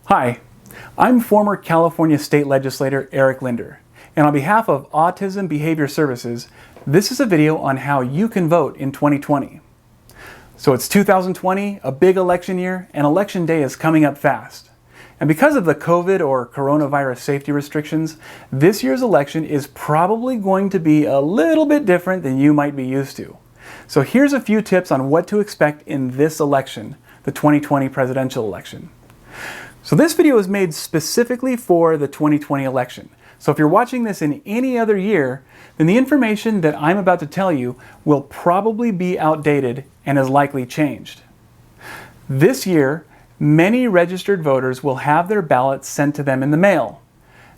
Hi, I'm former California State Legislator Eric Linder, and on behalf of Autism Behavior Services, this is a video on how you can vote in 2020. So it's 2020, a big election year, and election day is coming up fast. And because of the COVID or coronavirus safety restrictions, this year's election is probably going to be a little bit different than you might be used to. So here's a few tips on what to expect in this election, the 2020 presidential election. So this video is made specifically for the 2020 election. So if you're watching this in any other year, then the information that I'm about to tell you will probably be outdated and is likely changed. This year, many registered voters will have their ballots sent to them in the mail.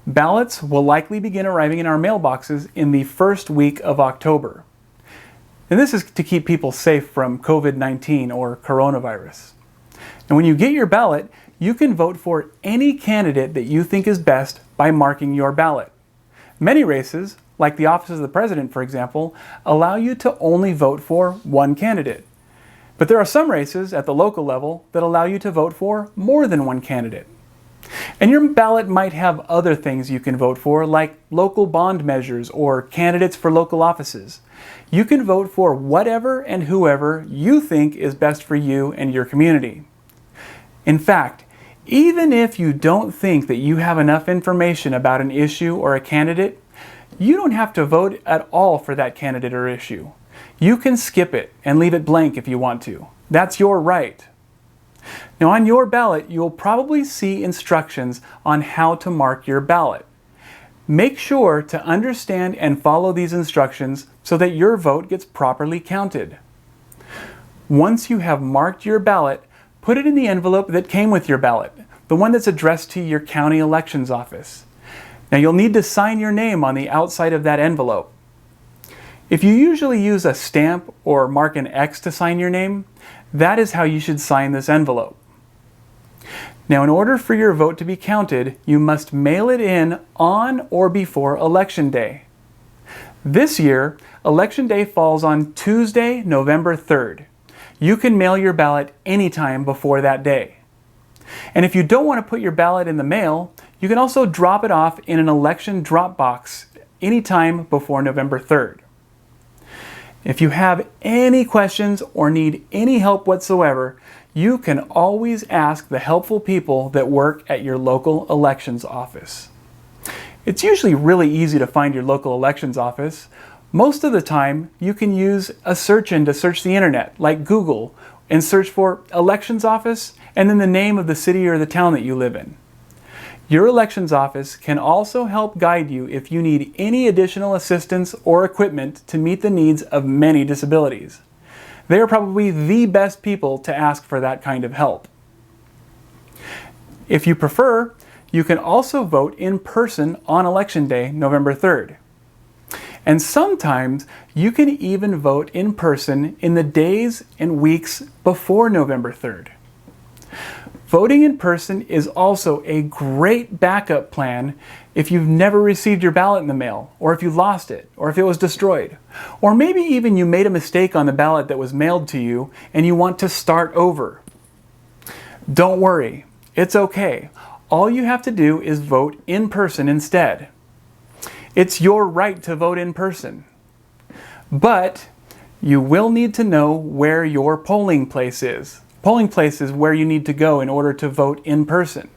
Ballots will likely begin arriving in our mailboxes in the first week of October. And this is to keep people safe from COVID-19 or coronavirus. And when you get your ballot, you can vote for any candidate that you think is best by marking your ballot. Many races, like the office of the president, for example, allow you to only vote for one candidate. But there are some races at the local level that allow you to vote for more than one candidate. And your ballot might have other things you can vote for, like local bond measures or candidates for local offices. You can vote for whatever and whoever you think is best for you and your community. In fact, even if you don't think that you have enough information about an issue or a candidate, you don't have to vote at all for that candidate or issue. You can skip it and leave it blank if you want to. That's your right. Now on your ballot, you'll probably see instructions on how to mark your ballot. Make sure to understand and follow these instructions so that your vote gets properly counted. Once you have marked your ballot, put it in the envelope that came with your ballot, the one that's addressed to your county elections office. Now you'll need to sign your name on the outside of that envelope. If you usually use a stamp or mark an X to sign your name, that is how you should sign this envelope. Now in order for your vote to be counted, you must mail it in on or before Election Day. This year, Election Day falls on Tuesday, November 3rd. You can mail your ballot anytime before that day. And if you don't want to put your ballot in the mail, you can also drop it off in an election drop box anytime before November 3rd. If you have any questions or need any help whatsoever, you can always ask the helpful people that work at your local elections office. It's usually really easy to find your local elections office. Most of the time, you can use a search engine to search the internet, like Google, and search for elections office and then the name of the city or the town that you live in. Your elections office can also help guide you if you need any additional assistance or equipment to meet the needs of many disabilities. They are probably the best people to ask for that kind of help. If you prefer, you can also vote in person on Election Day, November 3rd. And sometimes you can even vote in person in the days and weeks before November 3rd. Voting in person is also a great backup plan if you've never received your ballot in the mail, or if you lost it, or if it was destroyed. Or maybe even you made a mistake on the ballot that was mailed to you and you want to start over. Don't worry, it's okay. All you have to do is vote in person instead. It's your right to vote in person. But you will need to know where your polling place is. Polling place is where you need to go in order to vote in person.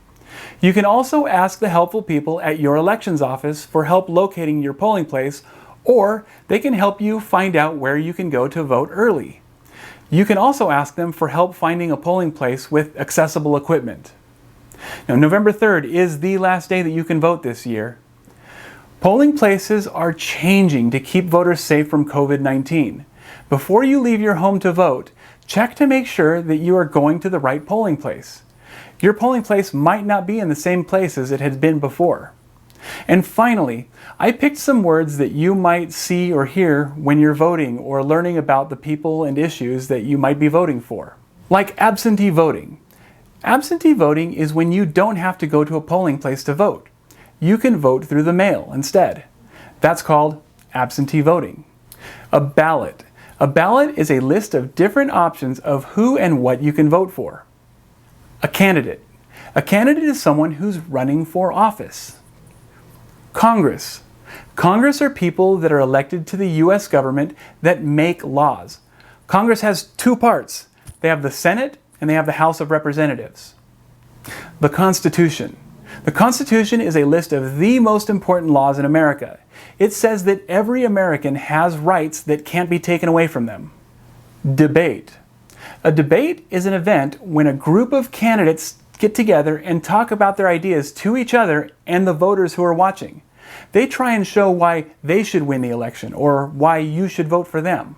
You can also ask the helpful people at your elections office for help locating your polling place, or they can help you find out where you can go to vote early. You can also ask them for help finding a polling place with accessible equipment. Now, November 3rd is the last day that you can vote this year. Polling places are changing to keep voters safe from COVID-19. Before you leave your home to vote, check to make sure that you are going to the right polling place. Your polling place might not be in the same place as it has been before. And finally, I picked some words that you might see or hear when you're voting or learning about the people and issues that you might be voting for. Like absentee voting. Absentee voting is when you don't have to go to a polling place to vote. You can vote through the mail instead. That's called absentee voting. A ballot. A ballot is a list of different options of who and what you can vote for. A candidate. A candidate is someone who's running for office. Congress. Congress are people that are elected to the U.S. government that make laws. Congress has two parts. They have the Senate and they have the House of Representatives. The Constitution. The Constitution is a list of the most important laws in America. It says that every American has rights that can't be taken away from them. Debate. A debate is an event when a group of candidates get together and talk about their ideas to each other and the voters who are watching. They try and show why they should win the election or why you should vote for them.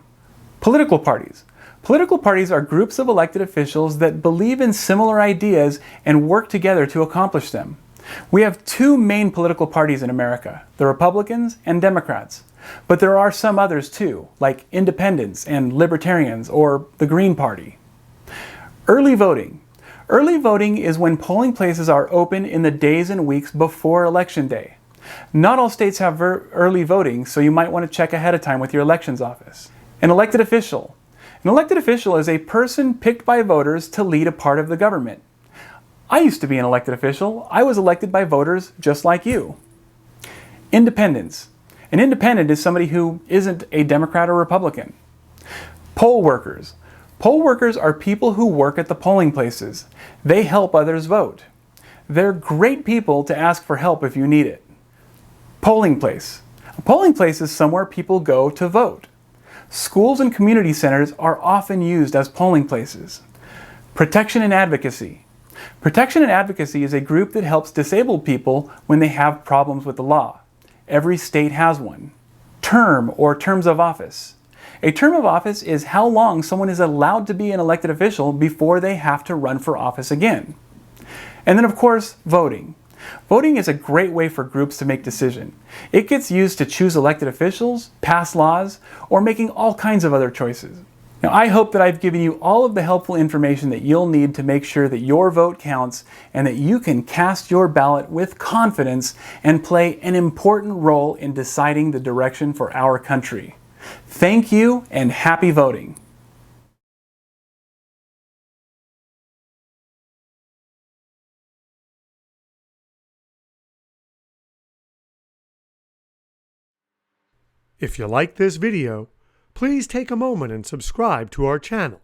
Political parties. Political parties are groups of elected officials that believe in similar ideas and work together to accomplish them. We have two main political parties in America, the Republicans and Democrats. But there are some others too, like independents and libertarians or the Green Party. Early voting. Early voting is when polling places are open in the days and weeks before Election Day. Not all states have early voting, so you might want to check ahead of time with your elections office. An elected official. An elected official is a person picked by voters to lead a part of the government. I used to be an elected official. I was elected by voters just like you. Independents. An independent is somebody who isn't a Democrat or Republican. Poll workers. Poll workers are people who work at the polling places. They help others vote. They're great people to ask for help if you need it. Polling place. A polling place is somewhere people go to vote. Schools and community centers are often used as polling places. Protection and advocacy. Protection and advocacy is a group that helps disabled people when they have problems with the law. Every state has one. Term or terms of office. A term of office is how long someone is allowed to be an elected official before they have to run for office again. And then of course, voting. Voting is a great way for groups to make decisions. It gets used to choose elected officials, pass laws, or making all kinds of other choices. Now, I hope that I've given you all of the helpful information that you'll need to make sure that your vote counts and that you can cast your ballot with confidence and play an important role in deciding the direction for our country. Thank you and happy voting. If you like this video, please take a moment and subscribe to our channel.